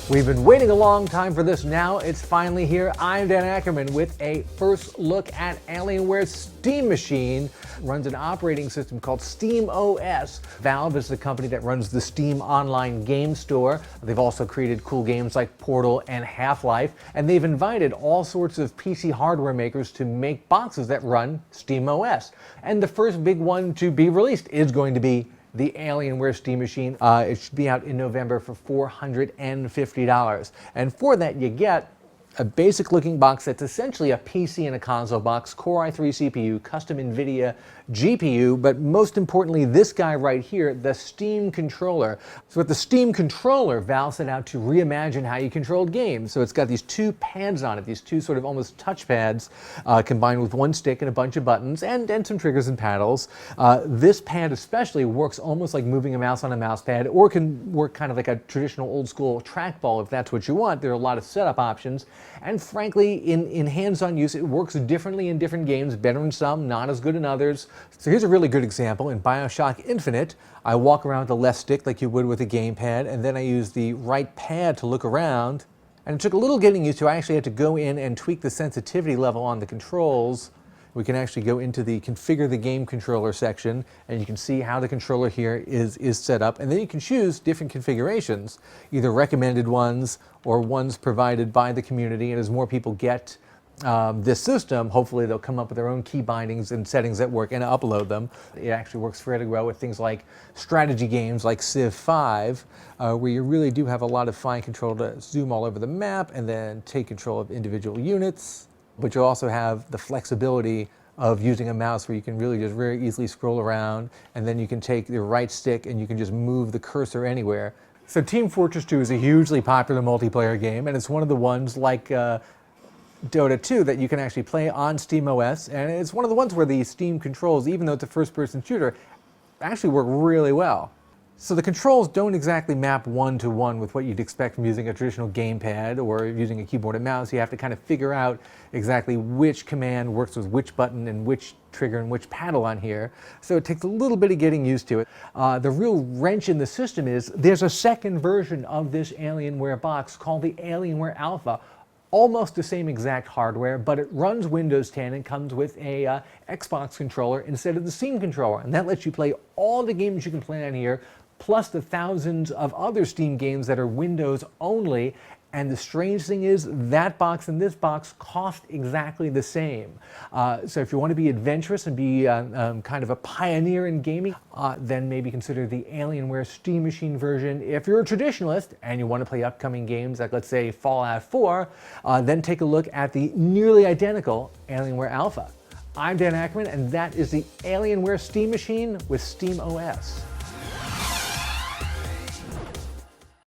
We've been waiting a long time for this. Now it's finally here. I'm Dan Ackerman with a first look at Alienware Steam Machine. It runs an operating system called Steam OS. Valve is the company that runs the Steam online game store. They've also created cool games like Portal and Half-Life, and they've invited all sorts of PC hardware makers to make boxes that run Steam OS. And the first big one to be released is going to be the Alienware Steam Machine. It should be out in November for $450. And for that, you get a basic looking box that's essentially a PC and a console box, Core i3 CPU, custom NVIDIA GPU, but most importantly, this guy right here, the Steam controller. So with the Steam controller, Valve set out to reimagine how you controlled games. So it's got these two pads on it, these two sort of almost touch pads, combined with one stick and a bunch of buttons and some triggers and paddles. This pad especially works almost like moving a mouse on a mouse pad, or can work kind of like a traditional old school trackball if that's what you want. There are a lot of setup options. And frankly, in hands-on use, it works differently in different games, better in some, not as good in others. So here's a really good example. In BioShock Infinite, I walk around with the left stick like you would with a gamepad, and then I use the right pad to look around. And it took a little getting used to. I actually had to go in and tweak the sensitivity level on the controls. We can actually go into the configure the game controller section, and you can see how the controller here is set up. And then you can choose different configurations, either recommended ones or ones provided by the community. And as more people get this system, hopefully they'll come up with their own key bindings and settings that work and upload them. It actually works fairly well with things like strategy games like Civ 5, where you really do have a lot of fine control to zoom all over the map and then take control of individual units. But you also have the flexibility of using a mouse where you can really just very easily scroll around, and then you can take the right stick and you can just move the cursor anywhere. So Team Fortress 2 is a hugely popular multiplayer game, and it's one of the ones like Dota 2 that you can actually play on Steam OS, and it's one of the ones where the Steam controls, even though it's a first-person shooter, actually work really well. So the controls don't exactly map one-to-one with what you'd expect from using a traditional gamepad or using a keyboard and mouse. You have to kind of figure out exactly which command works with which button and which trigger and which paddle on here. So it takes a little bit of getting used to it. The real wrench in the system is there's a second version of this Alienware box called the Alienware Alpha. Almost the same exact hardware, but it runs Windows 10 and comes with a Xbox controller instead of the Steam controller. And that lets you play all the games you can play on here, plus the thousands of other Steam games that are Windows only. And the strange thing is that box and this box cost exactly the same. So if you want to be adventurous and be kind of a pioneer in gaming, then maybe consider the Alienware Steam Machine version. If you're a traditionalist and you want to play upcoming games like, let's say, Fallout 4, then take a look at the nearly identical Alienware Alpha. I'm Dan Ackerman, and that is the Alienware Steam Machine with Steam OS.